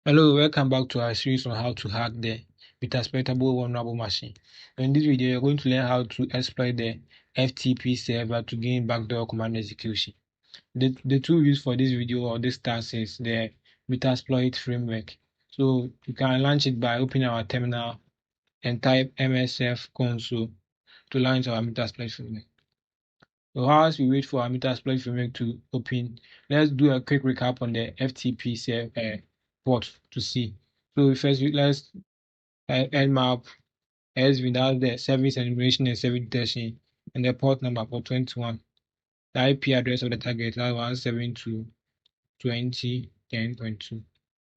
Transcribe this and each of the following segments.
Hello, welcome back to our series on how to hack the Metasploitable vulnerable machine. In this video, you're going to learn how to exploit the FTP server to gain backdoor command execution. The tool used for this video or this task is the Metasploit framework. So you can launch it by opening our terminal and type msf console to launch our Metasploit framework. So whilst we wait for our Metasploit framework to open, let's do a quick recap on the FTP port to see. So first, let's Nmap SV, that's the service enumeration and service detection, and the port number for 21. The IP address of the target, that 172.20.10.2.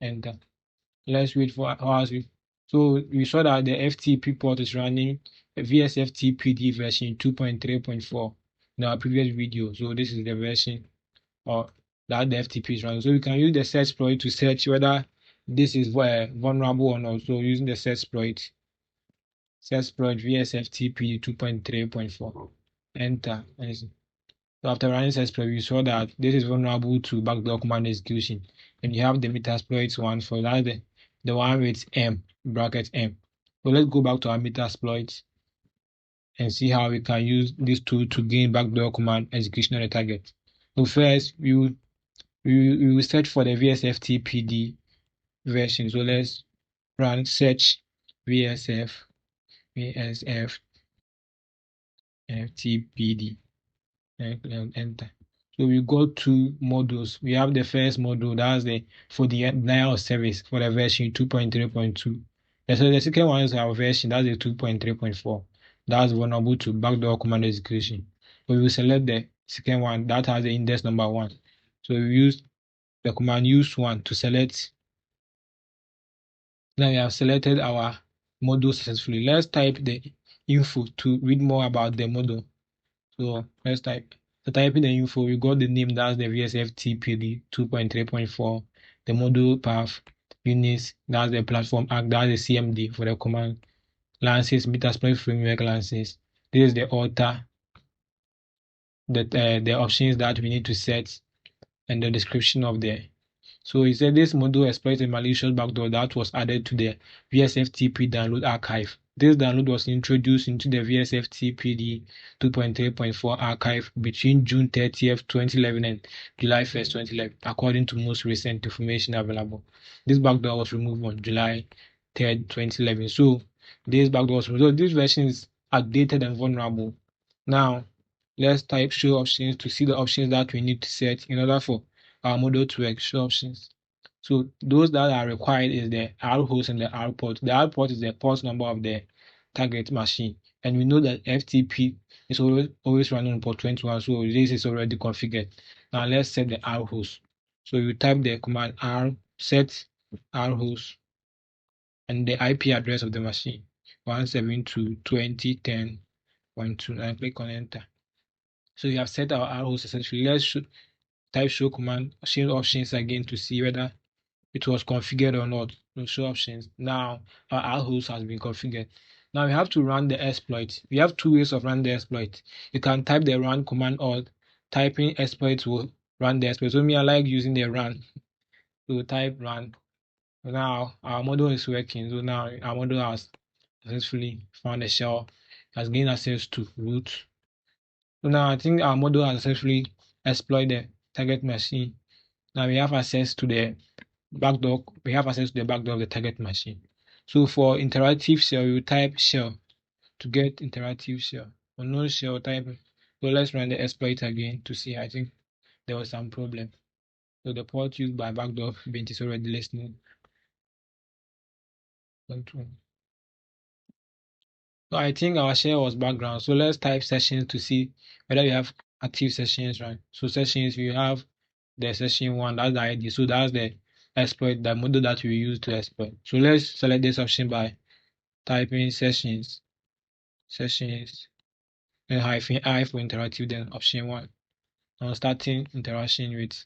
Enter. Let's wait for hours. So we saw that the FTP port is running a VSFTPD version 2.3.4 in our previous video. So this is the version or that the FTP is running. So we can use the search exploit to search whether this is vulnerable or not. So using the search exploit VSFTP 2.3.4. Enter. So after running search exploit, we saw that this is vulnerable to backdoor command execution. And you have the Metasploit one for that, the one with M, bracket M. So let's go back to our Metasploit and see how we can use this tool to gain backdoor command execution on the target. So first, we will search for the VSFTPD version. So let's run search VSFTPD and enter. So we go to modules. We have the first module, that's for the denial of service for the version 2.3.2. So the second one is our version, that's the 2.3.4. That's vulnerable to backdoor command execution. So we will select the second one that has the index number 1. So we use the command use 1 to select. Now we have selected our module successfully. Let's type the info to read more about the module. So let's type. So typing the info, we got the name, that's the VSFTPD 2.3.4, the module path, units, that's the platform act, that's the CMD for the command, lances, Metasploit framework lances. This is the author, the options that we need to set, and the description of the. So he said this module exploits a malicious backdoor that was added to the VSFTP download archive. This download was introduced into the VSFTPD 2.3.4 archive between June 30th, 2011 and July 1st, 2011, according to most recent information available. This backdoor was removed on July 3rd, 2011. So this backdoor was removed. So this version is outdated and vulnerable. Now, let's type show options to see the options that we need to set in order for our model to work. Show options. So those that are required is the R host and the R port. The R port is the port number of the target machine, and we know that FTP is always running on port 21, so this is already configured. Now let's set the R host. So you type the command R set R host and the IP address of the machine 172.20.10.2 and click on enter. So you have set our R host essentially. Let's type show command, show options again to see whether it was configured or not. So show options. Now our R host has been configured. Now we have to run the exploit. We have two ways of running the exploit. You can type the run command or typing exploit will run the exploit. So me, I like using the run. So type run. Now our model is working. So now our model has successfully found a shell, has gained access to root. So now I think our model has successfully exploited the target machine. Now we have access to the backdoor. We have access to the backdoor of the target machine. So for interactive shell, you type shell to get interactive shell. For no shell, type. So let's run the exploit again to see. I think there was some problem. So the port used by backdoor bint is already listening. So I think our shell was background. So let's type sessions to see whether we have active sessions, right? So sessions, we have the session 1, that's the ID. So that's the exploit, the model that we use to exploit. So let's select this option by typing sessions, and -I for interactive, then option 1. Now starting interaction with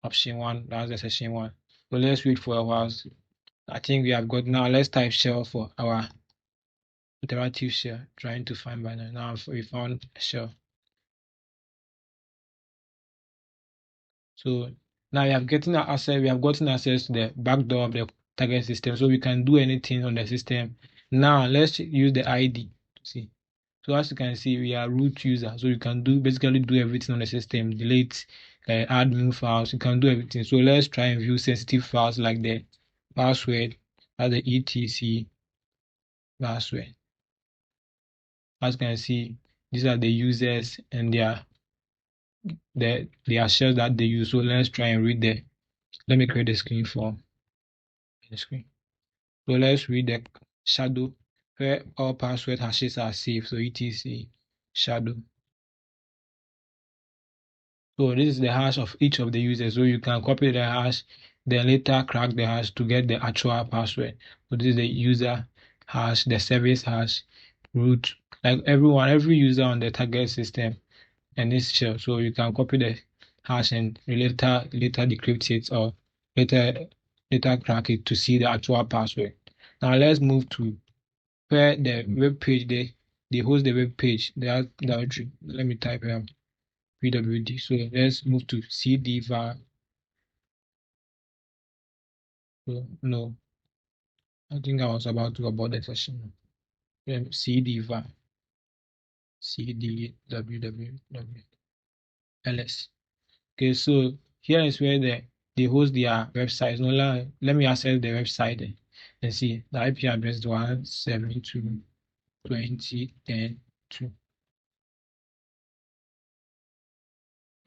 option 1, that's the session 1. So let's wait for a while. I think we have got. Now let's type shell for our interactive shell, trying to find binary. Now we found a shell. So now we have gotten access to the backdoor of the target system, so we can do anything on the system. Now let's use the ID to see. So as you can see, we are root user, so you can basically do everything on the system, delete, add new files, you can do everything. So let's try and view sensitive files like the password, as the etc password. As you can see, these are the users and their shells that they use. So let's try and read the. Let me create a screen for the screen. So let's read the shadow where all password hashes are saved. So etc shadow. So this is the hash of each of the users. So you can copy the hash, then later crack the hash to get the actual password. So this is the user hash, the service hash, root. Like every user on the target system and this shell. So you can copy the hash and later decrypt it or later crack it to see the actual password. Now let's move to where the web page they host the web page. The directory. Let me type here pwd. So let's move to cd var. So, no, I think I was about to abort the session. Cd var cd www ls. Okay, so here is where they host their websites. No, let me access the website and see the IP address is 172.20.10.2.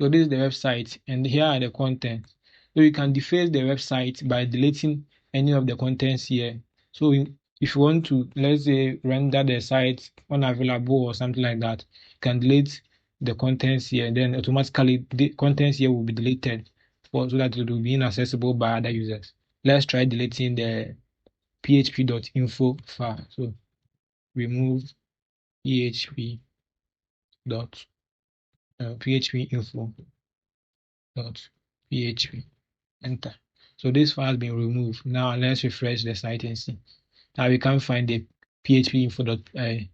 So this is the website, and here are the contents. So you can deface the website by deleting any of the contents here. So if you want to, let's say, render the site unavailable or something like that, you can delete the contents here, then automatically the contents here will be deleted so that it will be inaccessible by other users. Let's try deleting the php.info file. So remove php dot php info dot php. Enter. So this file has been removed. Now let's refresh the site and see. Now we can't find the php info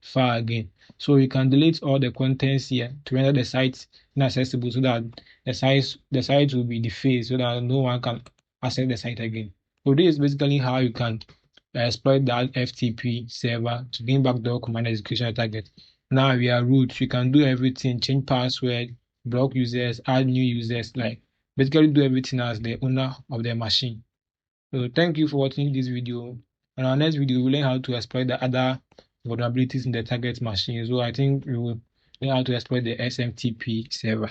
file again. So we can delete all the contents here to render the site inaccessible so that the site will be defaced so that no one can access the site again. So this is basically how you can exploit that FTP server to gain backdoor command execution target. Now we are root. You can do everything, change password, block users, add new users, like basically do everything as the owner of the machine. So thank you for watching this video. In our next video, we'll learn how to exploit the other vulnerabilities in the target machine. So I think we will learn how to exploit the SMTP server.